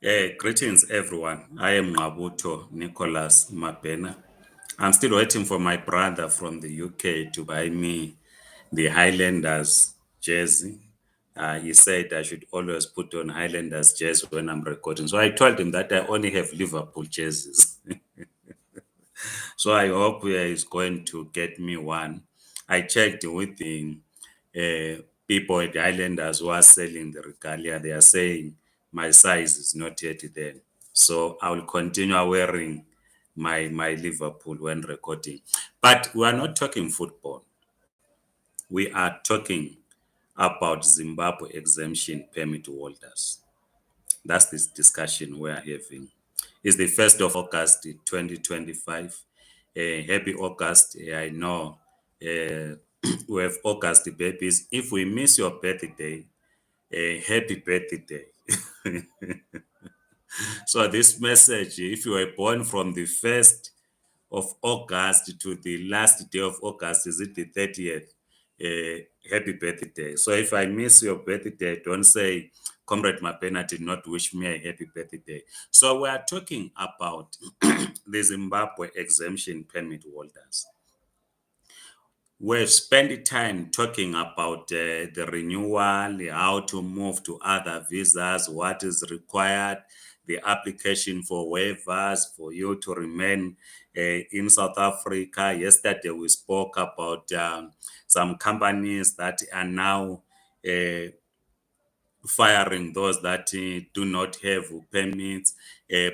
Greetings, everyone. I am Ngabuto Nicholas Mabena. I'm still waiting for my brother from the UK to buy me the Highlanders jersey. He said I should always put on Highlanders jersey when I'm recording. So I told him that I only have Liverpool jerseys. So I hope he's going to get me one. I checked with the people at the Islanders who are selling the regalia. They are saying my size is not yet there. So I will continue wearing my Liverpool when recording. But we are not talking football. We are talking about Zimbabwe exemption permit holders. That's this discussion we are having. It's the 1st of August 2025. Happy August. I know we have August babies. If we miss your birthday, happy birthday. So this message, if you were born from the 1st of August to the last day of August, is it the 30th? Happy birthday. So if I miss your birthday, don't say, Comrade Mapena did not wish me a happy birthday. So we are talking about the Zimbabwe exemption permit holders. We've spent time talking about the renewal, how to move to other visas, what is required, the application for waivers for you to remain in South Africa. Yesterday, we spoke about some companies that are now firing those that do not have permits,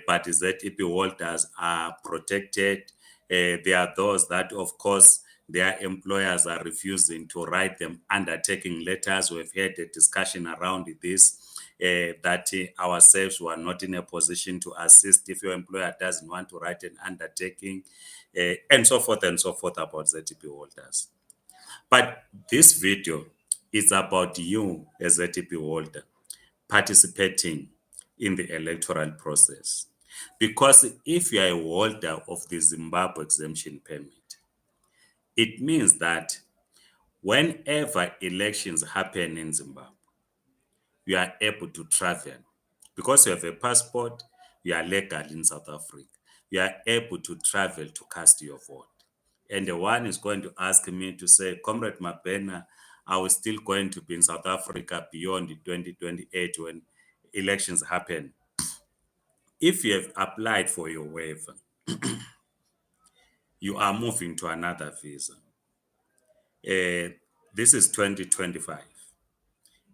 but ZEP holders are protected. There are those that, of course, their employers are refusing to write them undertaking letters. We've had a discussion around this. That ourselves were not in a position to assist if your employer doesn't want to write an undertaking, and so forth about ZEP holders. But this video is about you as a ZEP holder participating in the electoral process. Because if you are a holder of the Zimbabwe exemption permit, it means that whenever elections happen in Zimbabwe, you are able to travel. Because you have a passport, you are legal in South Africa. You are able to travel to cast your vote. And the one is going to ask me to say, Comrade Mabena, are we still going to be in South Africa beyond 2028 when elections happen? If you have applied for your waiver, you are moving to another visa. This is 2025.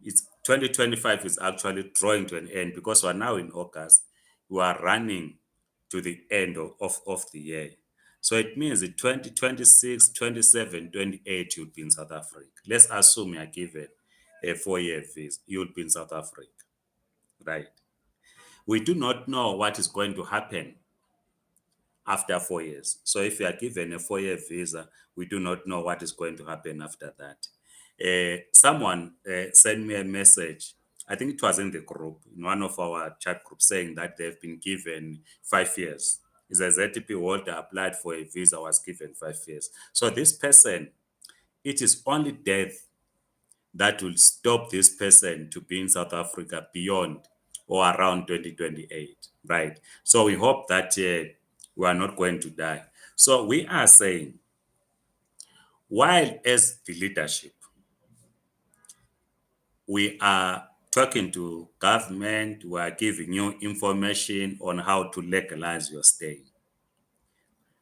It's 2025 is actually drawing to an end because we're now in August. We are running to the end of the year. So it means that 2026, 27, 28, you'll be in South Africa. Let's assume you are given a 4-year visa. You'll be in South Africa, right? We do not know what is going to happen after 4 years. So if you are given a 4-year visa, we do not know what is going to happen after that. Someone sent me a message. I think it was in the group, in one of our chat groups, saying that they've been given 5 years. Is a ZEP holder applied for a visa, was given 5 years. So this person, it is only death that will stop this person to be in South Africa beyond or around 2028, right? So we hope that we are not going to die. So we are saying, while as the leadership, we are talking to government, we are giving you information on how to legalize your stay.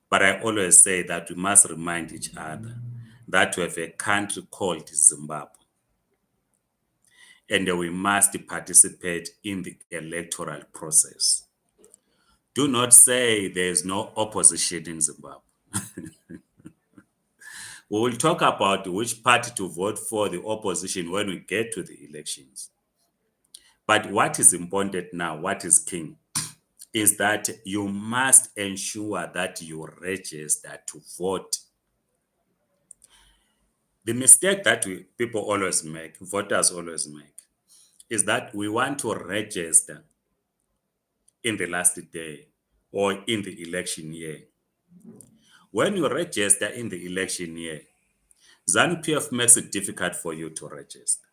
But I always say that we must remind each other that we have a country called Zimbabwe, and we must participate in the electoral process. Do not say there is no opposition in Zimbabwe. We will talk about which party to vote for the opposition when we get to the elections. But what is important now, what is king, is that you must ensure that you register to vote. The mistake that people always make, voters always make, is that we want to register in the last day or in the election year. When you register in the election year, ZANU-PF makes it difficult for you to register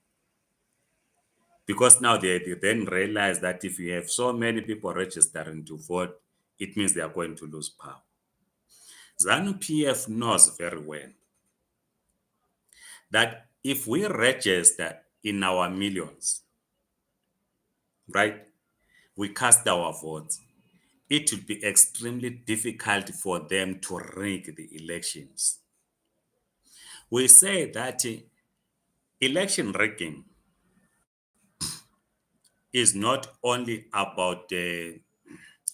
Because now they then realize that if you have so many people registering to vote, it means they are going to lose power. ZANU-PF knows very well that if we register in our millions, right, we cast our votes, it will be extremely difficult for them to rig the elections. We say that election rigging is not only about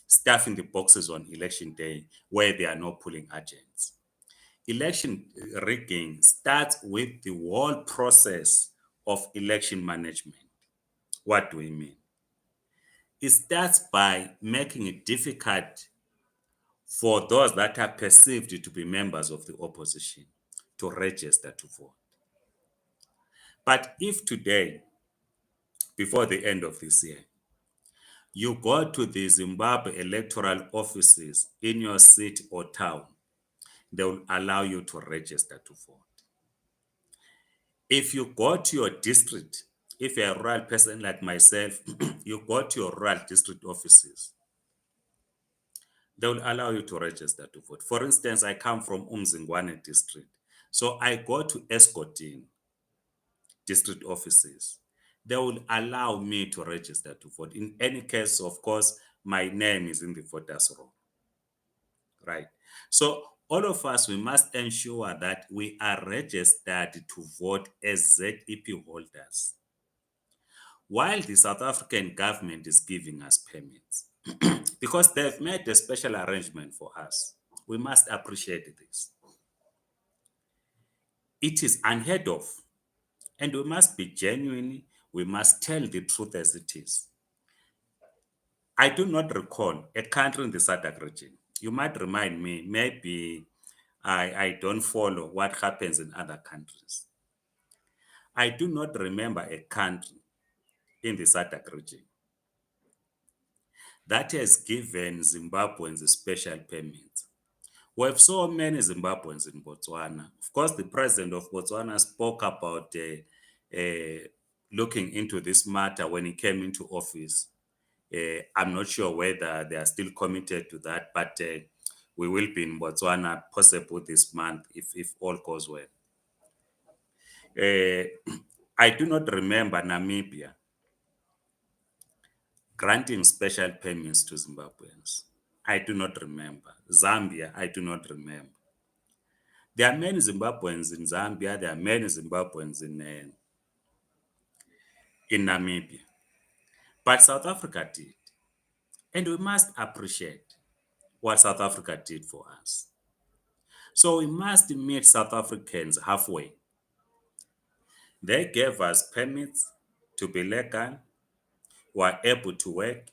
stuffing the boxes on election day where there are no polling agents. Election rigging starts with the whole process of election management. What do we mean? It starts by making it difficult for those that are perceived to be members of the opposition to register to vote. But if today, before the end of this year, you go to the Zimbabwe electoral offices in your city or town, they will allow you to register to vote. If you go to your district, if you're a rural person like myself, you go to your rural district offices, they will allow you to register to vote. For instance, I come from Umzingwane district. So I go to Escotin district offices. They will allow me to register to vote. In any case, of course, my name is in the voters roll, right? So all of us, we must ensure that we are registered to vote as ZEP holders. While the South African government is giving us permits, because they've made a special arrangement for us, we must appreciate this. It is unheard of, and we must be genuine. We must tell the truth as it is. I do not recall a country in the SADC region. You might remind me, maybe I don't follow what happens in other countries. I do not remember a country in the SADC region that has given Zimbabweans special permits. We have so many Zimbabweans in Botswana. Of course, the president of Botswana spoke about looking into this matter when he came into office. I'm not sure whether they are still committed to that, but we will be in Botswana possibly this month if all goes well. I do not remember Namibia granting special permits to Zimbabweans. I do not remember. Zambia, I do not remember. There are many Zimbabweans in Zambia. There are many Zimbabweans in Namibia. But South Africa did. And we must appreciate what South Africa did for us. So we must meet South Africans halfway. They gave us permits to be legal, were able to work,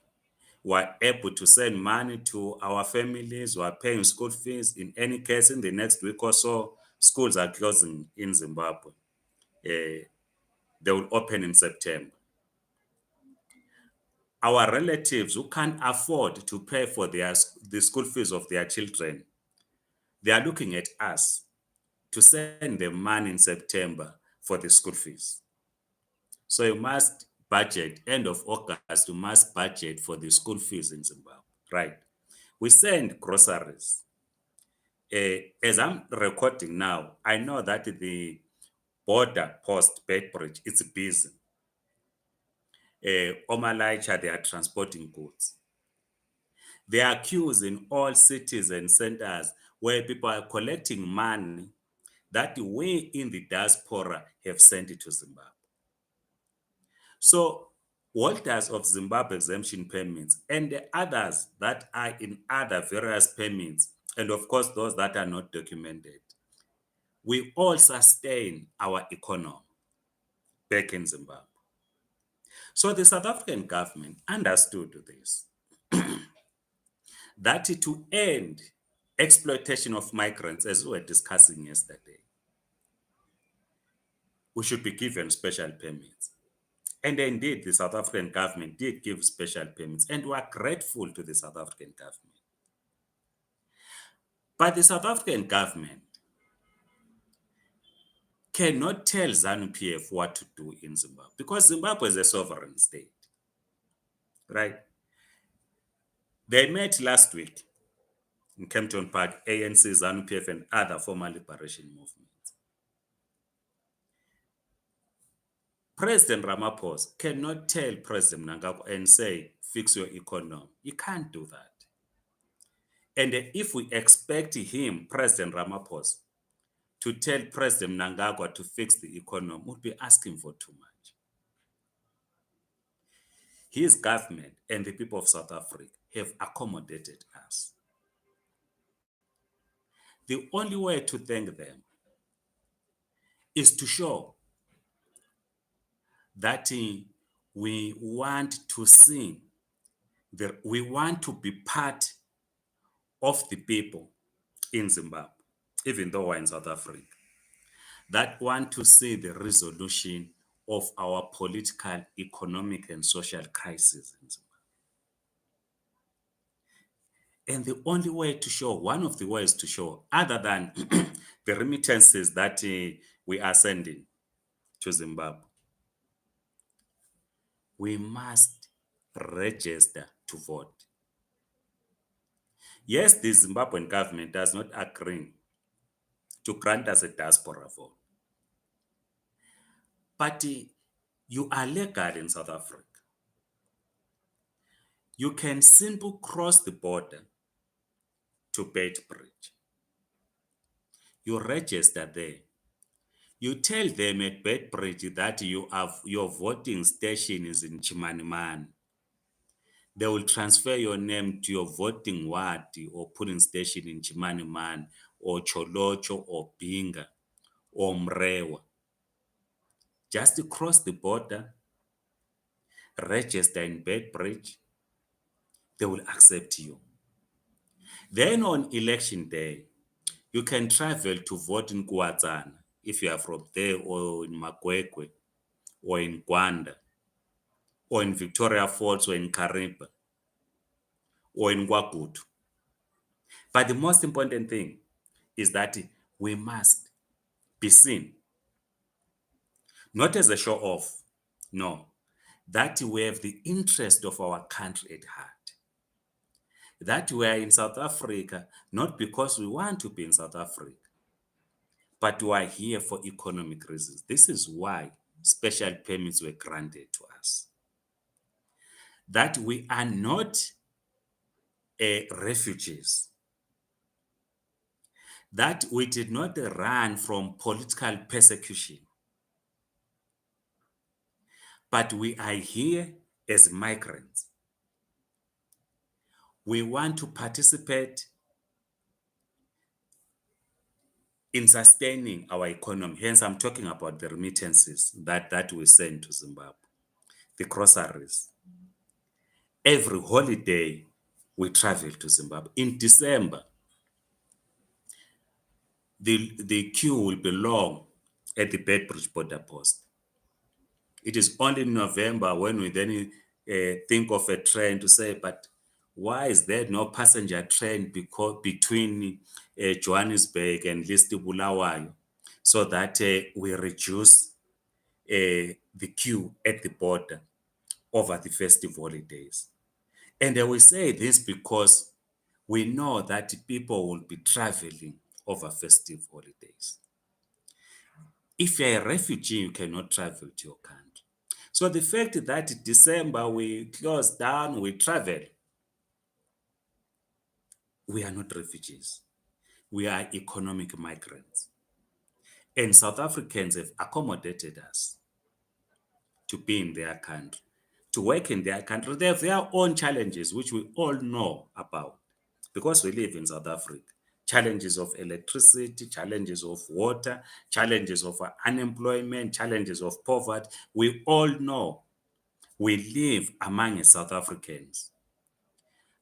were able to send money to our families, were paying school fees. In any case, in the next week or so, schools are closing in Zimbabwe. They will open in September. Our relatives who can't afford to pay for the school fees of their children, they are looking at us to send them money in September for the school fees. So you must budget, end of August, you must budget for the school fees in Zimbabwe, right? We send groceries. As I'm recording now, I know that the border post Bedbridge, it's busy. Omalaicha, they are transporting goods. There are queues in all cities and centers where people are collecting money that we in the diaspora have sent it to Zimbabwe. So holders of Zimbabwe exemption permits and the others that are in other various permits, and of course those that are not documented, we all sustain our economy back in Zimbabwe. So the South African government understood this, that to end exploitation of migrants, as we were discussing yesterday, we should be given special permits. And indeed, the South African government did give special permits, and we are grateful to the South African government. But the South African government cannot tell ZANU-PF what to do in Zimbabwe because Zimbabwe is a sovereign state, right? They met last week in Kempton Park, ANC, ZANU-PF, and other former liberation movements. President Ramaphosa cannot tell President Mnangagwa and say, fix your economy. He can't do that. And if we expect him, President Ramaphosa, to tell President Mnangagwa to fix the economy, we'll be asking for too much. His government and the people of South Africa have accommodated us. The only way to thank them is to show that we want to see, we want to be part of the people in Zimbabwe, even though we're in South Africa, that want to see the resolution of our political, economic, and social crisis in Zimbabwe. And the only way to show, one of the ways to show, other than the remittances that we are sending to Zimbabwe, we must register to vote. Yes, the Zimbabwean government does not agree to grant us a diaspora vote. But you are legal in South Africa. You can simply cross the border to Beitbridge. You register there. You tell them at Beitbridge that your voting station is in Chimanimani. They will transfer your name to your voting ward or polling station in Chimanimani or Cholocho or Binga or Mrewa. Just to cross the border, register in Beitbridge, they will accept you. Then on election day, you can travel to vote in Kuwadzana if you are from there, or in Makwekwe, or in Gwanda, or in Victoria Falls, or in Kariba, or in Kwakutu. But the most important thing is that we must be seen, not as a show off, no, that we have the interest of our country at heart. That we are in South Africa, not because we want to be in South Africa, but we are here for economic reasons. This is why special permits were granted to us. That we are not refugees. That we did not run from political persecution. But we are here as migrants. We want to participate in sustaining our economy. Hence, I'm talking about the remittances that we send to Zimbabwe, the groceries. Every holiday, we travel to Zimbabwe. In December, the queue will be long at the Beitbridge border post. It is only in November when we then think of a train to say, but why is there no passenger train between Johannesburg and Listi Bulawayo, so that we reduce the queue at the border over the festive holidays? And we say this because we know that people will be traveling over festive holidays. If you're a refugee, you cannot travel to your country. So the fact that December we close down, we travel, we are not refugees. We are economic migrants. And South Africans have accommodated us to be in their country, to work in their country. They have their own challenges, which we all know about because we live in South Africa. Challenges of electricity, challenges of water, challenges of unemployment, challenges of poverty. We all know we live among South Africans.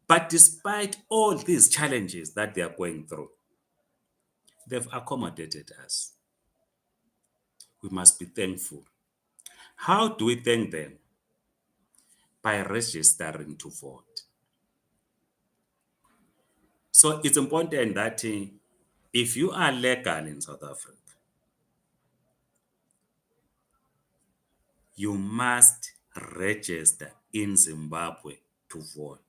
But despite all these challenges that they are going through, they've accommodated us. We must be thankful. How do we thank them? By registering to vote. So it's important that if you are legal in South Africa, you must register in Zimbabwe to vote.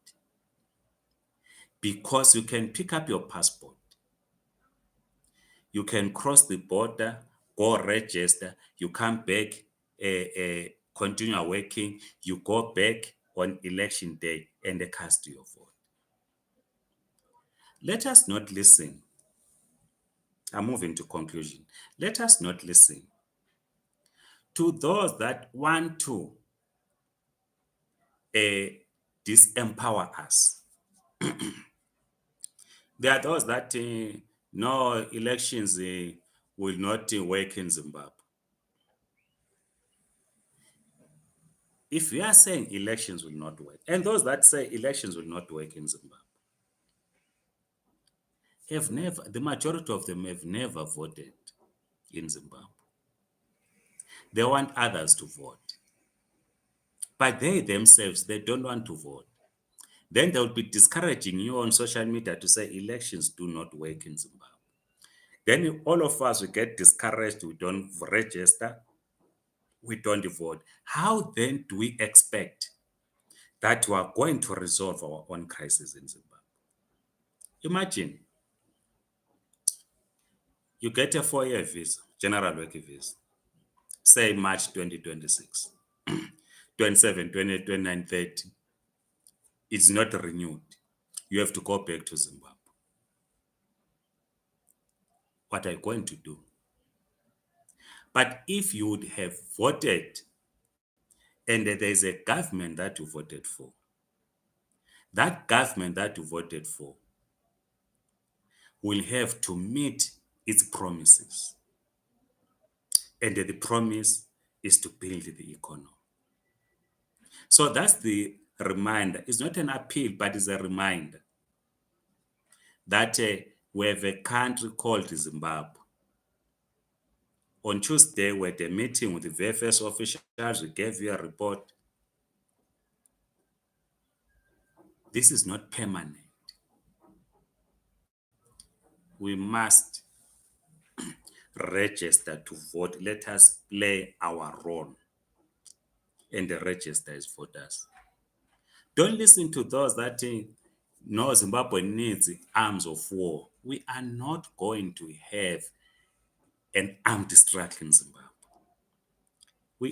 Because you can pick up your passport, you can cross the border, go register, you come back, continue working, you go back on election day and cast your vote. Let us not listen. I'm moving to conclusion. Let us not listen to those that want to disempower us. There are those that no elections will not work in Zimbabwe. If we are saying elections will not work, and those that say elections will not work in Zimbabwe have never, the majority of them have never voted in Zimbabwe. They want others to vote. But they themselves, they don't want to vote. Then they'll be discouraging you on social media to say elections do not work in Zimbabwe. Then all of us, we get discouraged, we don't register, we don't vote. How then do we expect that we are going to resolve our own crisis in Zimbabwe? Imagine you get a 4-year visa, general work visa, say March 2026, 27, 28, 29, 30. It's not renewed. You have to go back to Zimbabwe. What are you going to do? But if you would have voted and there is a government that you voted for, that government that you voted for will have to meet its promises. And the promise is to build the economy. So that's the reminder. It's not an appeal, but it's a reminder that we have a country called Zimbabwe. On Tuesday, we had a meeting with the VFS officials. We gave you a report. This is not permanent. We must register to vote. Let us play our role and register as voters. Don't listen to those that no, Zimbabwe needs arms of war. We are not going to have an armed struggle in Zimbabwe.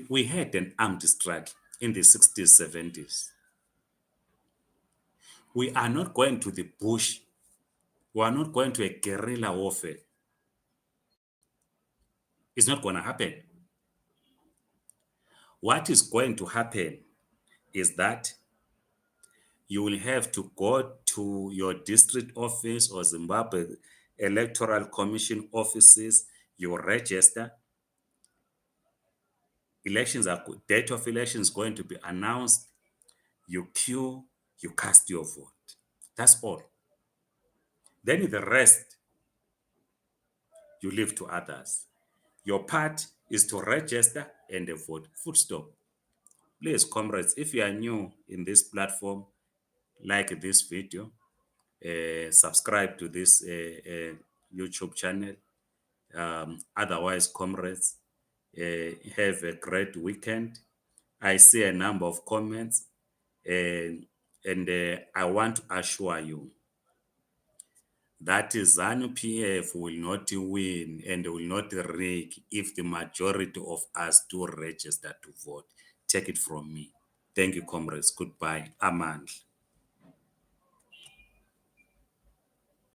We had an armed struggle in the 60s, 70s. We are not going to the bush. We are not going to a guerrilla warfare. It's not going to happen. What is going to happen is that you will have to go to your district office or Zimbabwe Electoral Commission offices, you register. Date of election is going to be announced. You queue, you cast your vote. That's all. Then the rest, you leave to others. Your part is to register and vote. Full stop. Please, comrades, if you are new in this platform, like this video, subscribe to this YouTube channel. Otherwise, comrades, have a great weekend. I see a number of comments, and I want to assure you that ZANU-PF will not win and will not rig if the majority of us do register to vote. Take it from me. Thank you, comrades. Goodbye. Amandla.